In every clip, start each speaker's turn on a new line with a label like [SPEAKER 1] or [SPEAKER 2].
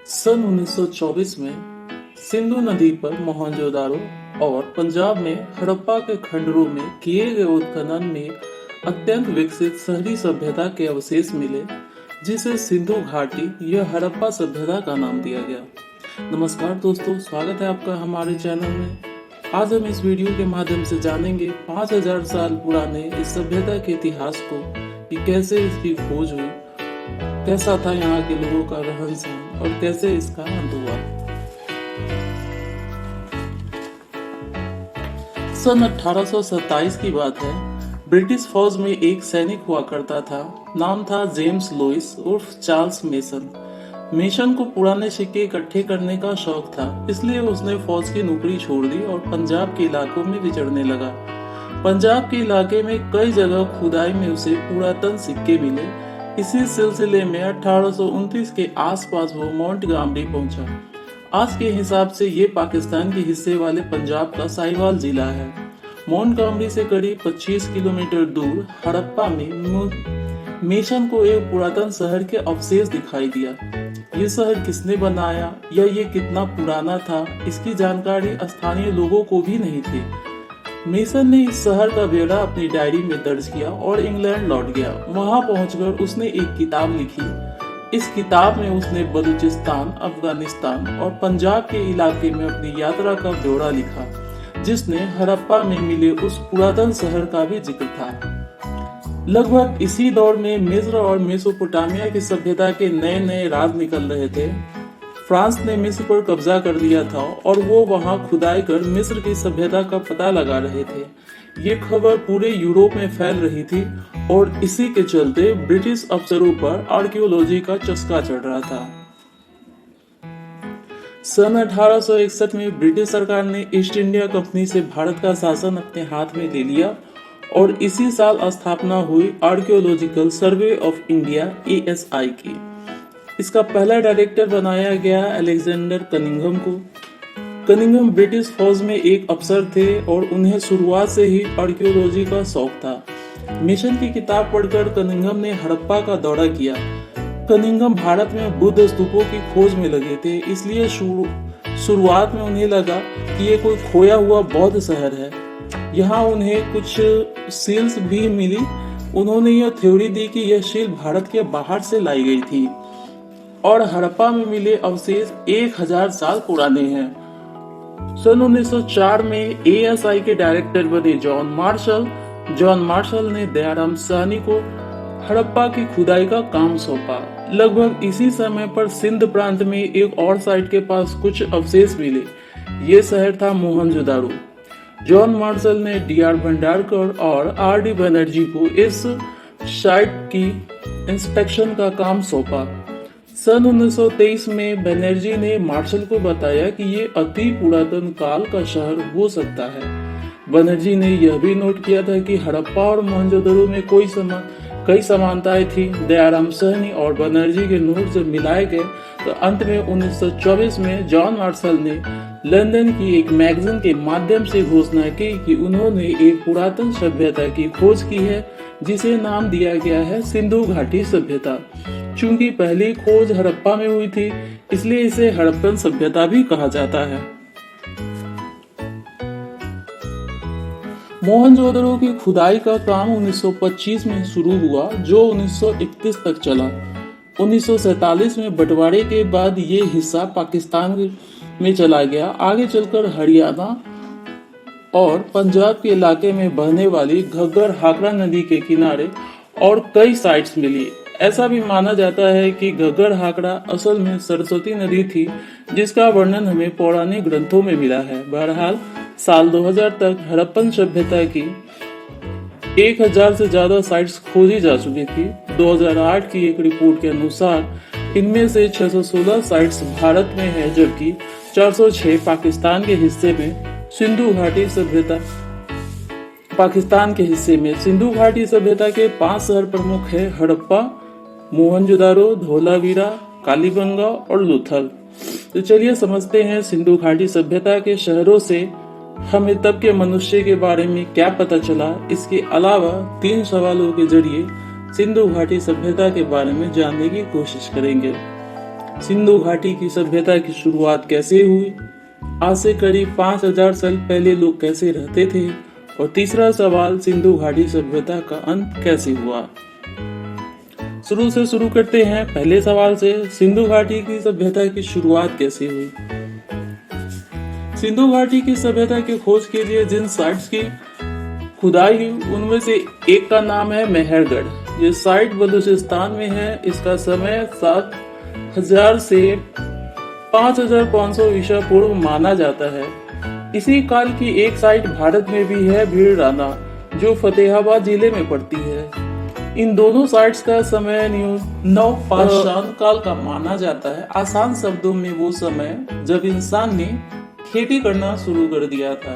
[SPEAKER 1] सन 1924 में सिंधु नदी पर मोहनजोदारो और पंजाब में हड़प्पा के खंडरों में किए गए उत्खनन में अत्यंत विकसित शहरी सभ्यता के अवशेष मिले, जिसे सिंधु घाटी या हड़प्पा सभ्यता का नाम दिया गया। नमस्कार दोस्तों, स्वागत है आपका हमारे चैनल में। आज हम इस वीडियो के माध्यम से जानेंगे 5000 साल पुराने इस सभ्यता के इतिहास को, कि कैसे इसकी खोज हुई, कैसा था यहाँ के लोगों का रहन सहन और कैसे इसका अंत हुआ। सन 1827 की बात है। ब्रिटिश फौज में एक सैनिक हुआ करता था, नाम था जेम्स लुइस उर्फ चार्ल्स मेसन। मेसन को पुराने सिक्के इकट्ठे करने का शौक था, इसलिए उसने फौज की नौकरी छोड़ दी और पंजाब के इलाकों में विचरने लगा। पंजाब के इलाके में कई जगह खुदाई में उसे पुरातन सिक्के मिले। इसी सिलसिले में 1829 के आसपास वो मोंटगोमरी पहुंचा। आज के हिसाब से ये पाकिस्तान के हिस्से वाले पंजाब का साहिवाल जिला है। मोंटगोमरी से करीब 25 किलोमीटर दूर हड़प्पा में मेसन को एक पुरातन शहर के अवशेष दिखाई दिया। ये शहर किसने बनाया या ये कितना पुराना था, इसकी जानकारी स्थानीय लोगों को भी नहीं थी। मेसन ने इस शहर का ब्यौरा अपनी डायरी में दर्ज किया और इंग्लैंड लौट गया। वहां पहुंचकर उसने एक किताब लिखी। इस किताब में उसने बलूचिस्तान, अफगानिस्तान और पंजाब के इलाके में अपनी यात्रा का ब्यौरा लिखा, जिसने हड़प्पा में मिले उस पुरातन शहर का भी जिक्र था। लगभग इसी दौर में मिस्र और मेसोपोटामिया की सभ्यता के नए नए राज निकल रहे थे। फ्रांस ने मिस्र पर कब्जा कर लिया था और वो वहां खुदाई कर मिस्र की सभ्यता का पता लगा रहे थे। ये खबर पूरे यूरोप में फैल रही थी और इसी के चलते ब्रिटिश अफसरों पर आर्कियोलॉजी का चस्का चढ़ रहा था। सन 1861 में ब्रिटिश सरकार ने ईस्ट इंडिया कंपनी से भारत का शासन अपने हाथ में ले लिया और इसी साल स्थापना हुई archaeological survey of India (ASI) की। इसका पहला डायरेक्टर बनाया गया अलेक्जेंडर कनिंघम को। कनिंघम ब्रिटिश फौज में एक अफसर थे और उन्हें शुरुआत से ही आर्कियोलॉजी का शौक था। मिशन की किताब पढ़कर कनिंघम ने हड़प्पा का दौरा किया। कनिंघम भारत में बुद्ध स्तूपों की खोज में लगे थे, इसलिए शुरुआत में उन्हें लगा कि ये कोई खोया हुआ बौद्ध शहर है। यहाँ उन्हें कुछ सील्स भी मिली। उन्होंने यह थ्योरी दी कि यह सील भारत के बाहर से लाई गई थी और हड़प्पा में मिले अवशेष 1000 साल पुराने हैं। सन 1904 में ASI के डायरेक्टर बने जॉन मार्शल ने दयाराम साहनी को हड़प्पा की खुदाई का काम सौंपा। लगभग इसी समय पर सिंध प्रांत में एक और साइट के पास कुछ अवशेष मिले। ये शहर था मोहनजोदारो। जॉन मार्शल ने DR भंडारकर और RD बनर्जी को इस साइट की इंस्पेक्शन का काम सौंपा। सन 1923 में बनर्जी ने मार्शल को बताया कि ये अति पुरातन काल का शहर हो सकता है। बनर्जी ने यह भी नोट किया था कि हड़प्पा और मोहनजोदड़ो में कई समानताएं थी। दयाराम साहनी और बनर्जी के नोट जब मिलाए गए तो अंत में 1924 में जॉन मार्शल ने लंदन की एक मैगजीन के माध्यम से घोषणा की कि उन्होंने एक पुरातन सभ्यता की खोज की है, जिसे नाम दिया गया है सिंधु घाटी सभ्यता। चूंकि पहली खोज हड़प्पा में हुई थी, इसलिए इसे हड़प्पन सभ्यता भी कहा जाता है। मोहनजोदड़ो की खुदाई का काम 1925 में शुरू हुआ, जो 1931 तक चला। 1947 में बंटवारे के बाद ये हिस्सा पाकिस्तान में चला गया। आगे चलकर हरियाणा और पंजाब के इलाके में बहने वाली घग्गर हाकरा नदी के किनारे और कई साइट्स मिली। ऐसा भी माना जाता है कि घग्गर हाकरा असल में सरस्वती नदी थी, जिसका वर्णन हमें पौराणिक ग्रंथों में मिला है। बहरहाल साल 2000 तक हड़प्पन सभ्यता की 1000 से ज्यादा साइट्स खोजी जा चुकी थी। 2008 की एक रिपोर्ट के अनुसार इनमें से 616 साइट्स भारत में है, जबकि 406 पाकिस्तान के हिस्से में। सिंधु घाटी सभ्यता पाकिस्तान के हिस्से में सिंधु घाटी सभ्यता के 5 शहर प्रमुख है: हड़प्पा, मोहनजोदारो, धोलावीरा, कालीबंगा और लोथल। तो चलिए समझते हैं सिंधु घाटी सभ्यता के शहरों से हमें तब के मनुष्य के बारे में क्या पता चला। इसके अलावा 3 सवालों के जरिए सिंधु घाटी सभ्यता के बारे में जानने की कोशिश करेंगे। सिंधु घाटी की सभ्यता की शुरुआत कैसे हुई, आज से करीब 5000 साल पहले लोग कैसे रहते थे, और तीसरा सवाल, सिंधु घाटी सभ्यता का अंत कैसे हुआ। शुरू से शुरू करते हैं पहले सवाल से, सिंधु घाटी की सभ्यता की शुरुआत कैसे हुई। सिंधु घाटी की सभ्यता की खोज के लिए जिन साइट्स की खुदाई हुई उनमें से एक का नाम है मेहरगढ़। ये साइट बलूचिस्तान में है। इसका समय 7000 से 5500 ईसा पूर्व माना जाता है। इसी काल की एक साइट भारत में भी है, भीड़ राना, जो फतेहाबाद जिले में पड़ती है। इन दोनों साइट्स का समय नवपाषाण काल का माना जाता है। आसान शब्दों में वो समय जब इंसान ने खेती करना शुरू कर दिया था।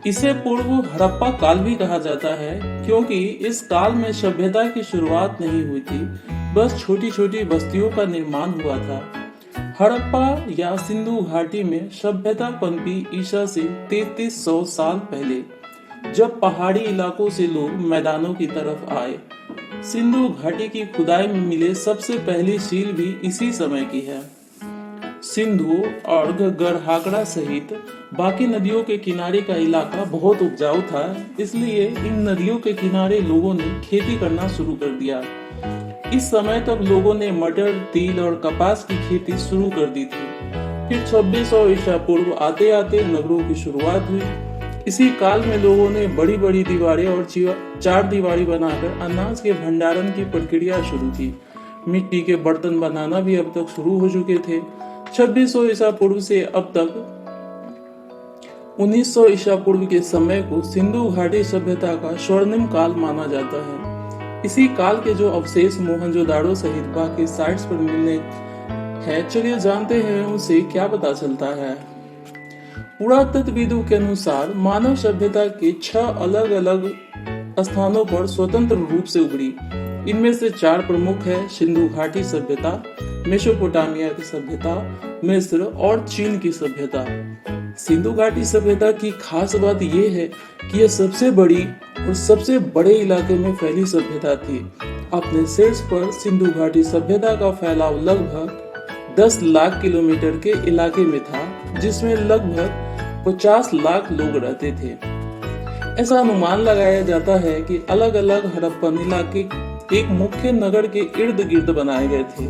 [SPEAKER 1] इसे पूर्व हड़प्पा काल भी कहा जाता है, क्योंकि इस काल में सभ्यता की शुरुआत नहीं हुई थी, बस छोटी छोटी बस्तियों का निर्माण हुआ था। हड़प्पा या सिंधु घाटी में सभ्यता पनपी ईसा से 3300 साल पहले, जब पहाड़ी इलाकों से लोग मैदानों की तरफ आए। सिंधु घाटी की खुदाई में मिले सबसे पहली सील भी इसी समय की है। सिंधु और गढ़हाकड़ा सहित बाकी नदियों के किनारे का इलाका बहुत उपजाऊ था, इसलिए इन नदियों के किनारे लोगों ने खेती करना शुरू कर दिया। इस समय तक लोगों ने मटर, तिल और कपास की खेती शुरू कर दी थी। फिर 2600 ईसा पूर्व आते आते नगरों की शुरुआत हुई। इसी काल में लोगों ने बड़ी बड़ी दीवारें और चार दीवारी बनाकर अनाज के भंडारण की प्रक्रिया शुरू की। मिट्टी के बर्तन बनाना भी अब तक शुरू हो चुके थे। 2600 ईसा पूर्व से अब तक 1900 ईसा पूर्व के समय को सिंधु घाटी सभ्यता का स्वर्णिम काल माना जाता है। इसी काल के जो अवशेष मोहनजोदाड़ो सहित बाकी साइट्स पर मिलने हैं, चलिए जानते हैं उनसे क्या पता चलता है। पुरातत्वविदों के अनुसार मानव सभ्यता के 6 अलग अलग स्थानों पर स्वतंत्र रूप से उभरी। इनमें से 4 प्रमुख है, सिंधु घाटी सभ्यता, मेसोपोटामिया की सभ्यता, मिस्र और चीन की सभ्यता। सिंधु घाटी सभ्यता की खास बात यह है कि यह सबसे बड़ी और सबसे बड़े इलाके में फैली सभ्यता थी। अपने शीर्ष पर सिंधु घाटी सभ्यता का फैलाव लगभग 10 लाख किलोमीटर के इलाके में था, जिसमें लगभग 50 लाख लोग रहते थे। ऐसा अनुमान लगाया जाता है कि अलग अलग हड़प्पन इलाके एक मुख्य नगर के इर्द गिर्द बनाए गए थे।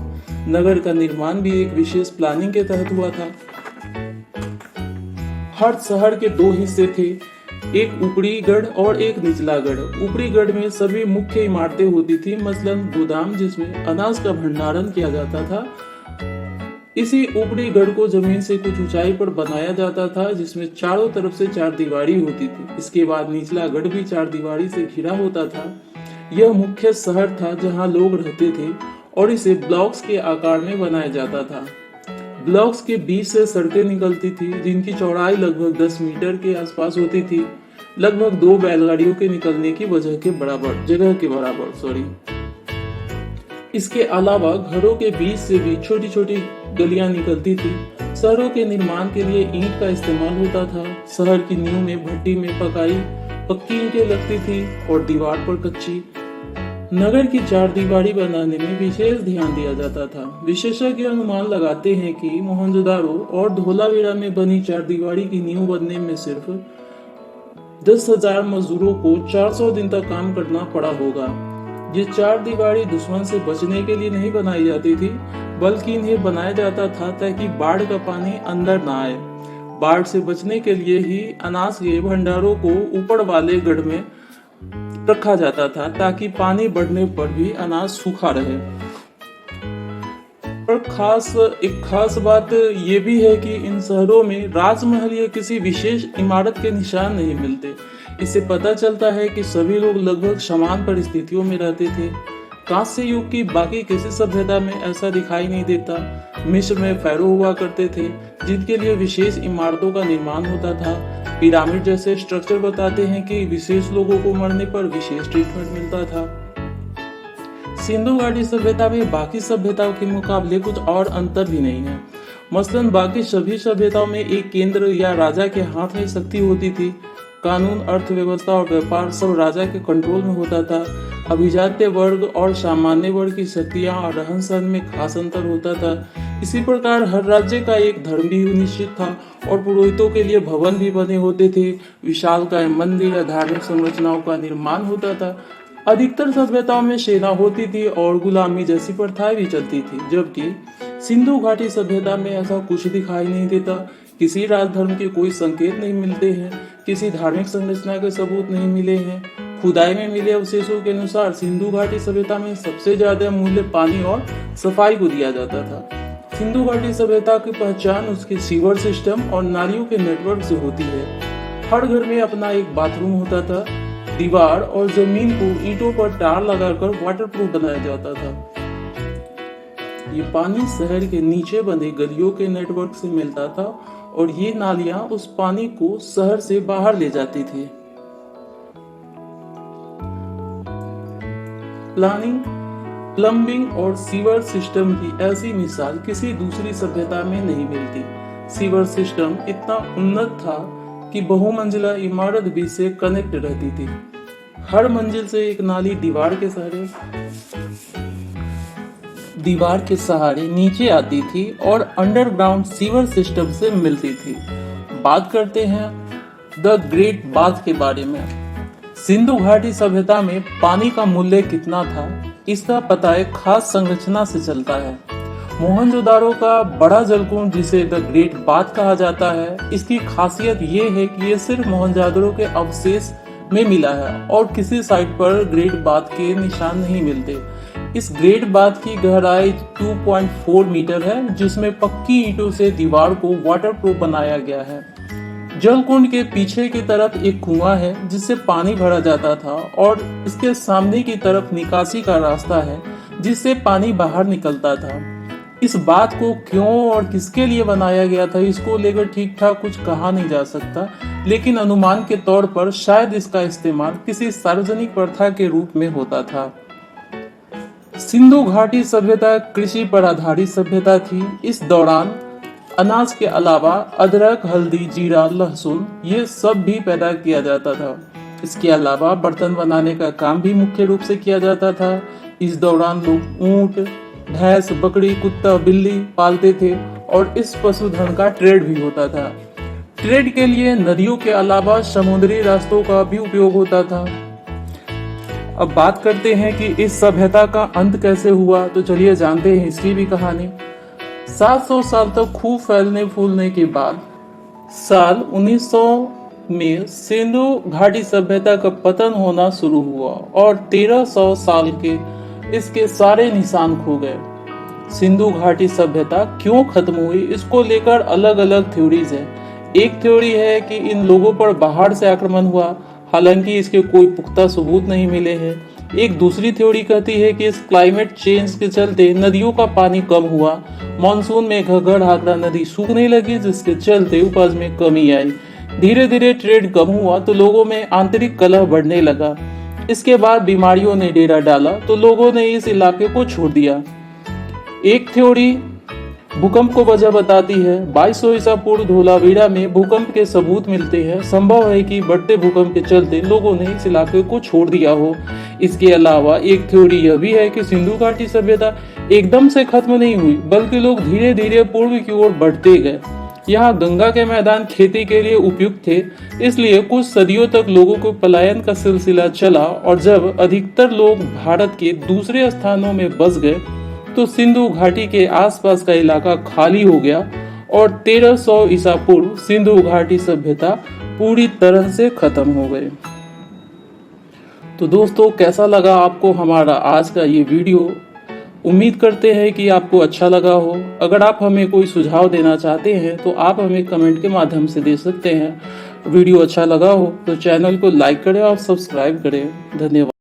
[SPEAKER 1] नगर का निर्माण भी एक विशेष प्लानिंग के तहत हुआ था। हर शहर के 2 हिस्से थे, एक ऊपरी गढ़ और एक निचला गढ़। ऊपरी गढ़ में सभी मुख्य इमारतें होती थी, मसलन गोदाम जिसमें अनाज का भंडारण किया जाता था। इसी ऊपरी गढ़ को जमीन से कुछ ऊंचाई पर बनाया जाता था, जिसमें चारों तरफ से 4 दीवारी होती थी। इसके बाद निचला गढ़ भी 4 दीवारी से घिरा होता था। यह मुख्य शहर था जहां लोग रहते थे और इसे ब्लॉक्स के आकार में बनाया जाता था। ब्लॉक्स के बीच से सड़कें निकलती थी, जिनकी चौड़ाई लगभग 10 मीटर के आसपास होती थी, लगभग 2 बैलगाड़ियों के निकलने की जगह के बराबर। इसके अलावा घरों के बीच से भी छोटी छोटी गलियां निकलती थी। शहरों के निर्माण के लिए ईंट का इस्तेमाल होता था। शहर की नींव में भट्टी में पक्की ईंटें लगती थी और दीवार पर कच्ची। नगर की 4 दीवारी बनाने में विशेष ध्यान दिया जाता था। विशेषज्ञ अनुमान लगाते हैं कि मोहनजोदाड़ो और धोलावीरा में बनी 4 दीवारी की नींव बनने में सिर्फ 10,000 मजदूरों को 400 दिन तक काम करना पड़ा होगा। ये 4 दीवारी दुश्मन से बचने के लिए नहीं बनाई जाती थी, बल्कि इन्हें बनाया जाता था ताकि बाढ़ का पानी अंदर न आए। बाढ़ से बचने के लिए ही अनाज के भंडारों को ऊपर वाले गढ़ में रखा जाता था, ताकि पानी बढ़ने पर भी अनाज सूखा रहे। और एक खास बात ये भी है कि इन शहरों में राजमहल या किसी विशेष इमारत के निशान नहीं मिलते। इससे पता चलता है कि सभी लोग लगभग समान परिस्थितियों में रहते थे। कांस्य युग की बाकी किसी सभ्यता में ऐसा दिखाई नहीं देता। मिस्र में फैरो हुआ करते थे, जिनके लिए विशेष इमारतों का निर्माण होता था। पिरामिड जैसे स्ट्रक्चर बताते हैं कि विशेष लोगों को मरने पर विशेष ट्रीटमेंट मिलता था। सिंधु घाटी सभ्यता में बाकी सभ्यताओं के मुकाबले कुछ और अंतर भी नहीं है। मसलन बाकी सभी सभ्यताओं में एक केंद्र या राजा के हाथ में शक्ति होती थी। कानून, अर्थव्यवस्था और व्यापार सब राजा के कंट्रोल में होता था। अभिजात्य वर्ग और सामान्य वर्ग की शक्तियां और रहन सहन में खास अंतर होता था। इसी प्रकार हर राज्य का एक धर्म भी निश्चित था और पुरोहितों के लिए भवन भी बने होते थे। विशालकाय मंदिर या धार्मिक संरचनाओं का निर्माण होता था। अधिकतर सभ्यताओं में सेना होती थी और गुलामी जैसी प्रथाएं भी चलती थी, जबकि सिंधु घाटी सभ्यता में ऐसा कुछ दिखाई नहीं देता। किसी राजधर्म के कोई संकेत नहीं मिलते हैं, किसी धार्मिक संरचना के सबूत नहीं मिले हैं। खुदाई में मिले अवशेषों के अनुसार सिंधु घाटी सभ्यता में सबसे ज्यादा मूल्य पानी और सफाई को दिया जाता था। सिंधु घाटी सभ्यता की पहचान उसके सीवर सिस्टम और नालियों के नेटवर्क से होती है। हर घर में अपना एक बाथरूम होता था। दीवार और जमीन को ईंटों पर टार लगाकर वाटरप्रूफ बनाया जाता था। ये पानी शहर के नीचे बने गलियों के नेटवर्क से मिलता था और ये नालियां उस पानी को शहर से बाहर ले जाती थी। प्लम्बिंग और सीवर सिस्टम की ऐसी मिसाल किसी दूसरी सभ्यता में नहीं मिलती। सीवर सिस्टम इतना उन्नत था कि बहुमंजिला इमारत भी से कनेक्ट रहती थी। हर मंजिल से एक नाली दीवार के सहारे नीचे आती थी और अंडरग्राउंड सीवर सिस्टम से मिलती थी। बात करते हैं द ग्रेट बाथ के बारे में। सिंधु घाटी सभ्यता में पानी का मूल्य कितना था, इसका पता एक खास संरचना से चलता है। मोहनजोदारो का बड़ा जलकुंड, जिसे द ग्रेट बाथ कहा जाता है, इसकी खासियत ये है कि ये सिर्फ मोहनजोदारो के अवशेष में मिला है और किसी साइट पर ग्रेट बाथ के निशान नहीं मिलते। इस ग्रेट बाथ की गहराई 2.4 मीटर है, जिसमें पक्की ईंटों से दीवार को वाटरप्रूफ बनाया गया है। जलकुंड के पीछे की तरफ एक कुआं है जिससे पानी भरा जाता था और इसके सामने की तरफ निकासी का रास्ता है जिससे पानी बाहर निकलता था। इस बात को क्यों और किसके लिए बनाया गया था, इसको लेकर ठीक ठाक कुछ कहा नहीं जा सकता, लेकिन अनुमान के तौर पर शायद इसका इस्तेमाल किसी सार्वजनिक प्रथा के रूप में होता था। सिंधु घाटी सभ्यता कृषि पर आधारित सभ्यता थी। इस दौरान अनाज के अलावा अदरक, हल्दी, जीरा, लहसुन ये सब भी पैदा किया जाता था। इसके अलावा बर्तन बनाने का काम भी मुख्य रूप से किया जाता था। इस दौरान लोग ऊंट, भैंस, बकरी, कुत्ता, बिल्ली पालते थे और इस पशुधन का ट्रेड भी होता था। ट्रेड के लिए नदियों के अलावा समुद्री रास्तों का भी उपयोग होता था। अब बात करते हैं कि इस सभ्यता का अंत कैसे हुआ, तो चलिए जानते हैं इसकी भी कहानी। 700 साल तक खूब फैलने फूलने के बाद साल 1900 में सिंधु घाटी सभ्यता का पतन होना शुरू हुआ और 1300 साल के इसके सारे निशान खो गए। सिंधु घाटी सभ्यता क्यों खत्म हुई, इसको लेकर अलग अलग थ्योरीज है। एक थ्योरी है कि इन लोगों पर बाहर से आक्रमण हुआ, हालांकि इसके कोई पुख्ता सबूत नहीं मिले हैं। एक दूसरी थ्योरी कहती है कि इस क्लाइमेट चेंज के चलते नदियों का पानी कम हुआ, मानसून में घग्गर हाकड़ा नदी सूखने लगी, जिसके चलते उपज में कमी आई। धीरे धीरे ट्रेड कम हुआ तो लोगों में आंतरिक कलह बढ़ने लगा। इसके बाद बीमारियों ने डेरा डाला तो लोगों ने इस इलाके को छोड़ दिया। एक थ्योरी भूकंप को वजह बताती है। 2200 ईसा पूर्व धोलावीरा में भूकंप के सबूत मिलते हैं। संभव है कि बढ़ते भूकंप के चलते लोगों ने इस इलाके को छोड़ दिया हो। इसके अलावा एक थ्योरी यह भी है कि सिंधु घाटी सभ्यता एकदम से खत्म नहीं हुई, बल्कि लोग धीरे धीरे पूर्व की ओर बढ़ते गए। यहाँ गंगा के मैदान खेती के लिए उपयुक्त थे, इसलिए कुछ सदियों तक लोगों को पलायन का सिलसिला चला और जब अधिकतर लोग भारत के दूसरे स्थानों में बस गए तो सिंधु घाटी के आसपास का इलाका खाली हो गया और 1300 ईसा पूर्व सिंधु घाटी सभ्यता पूरी तरह से खत्म हो गई। तो दोस्तों, कैसा लगा आपको हमारा आज का ये वीडियो? उम्मीद करते हैं कि आपको अच्छा लगा हो। अगर आप हमें कोई सुझाव देना चाहते हैं तो आप हमें कमेंट के माध्यम से दे सकते हैं। वीडियो अच्छा लगा हो तो चैनल को लाइक करें और सब्सक्राइब करें। धन्यवाद।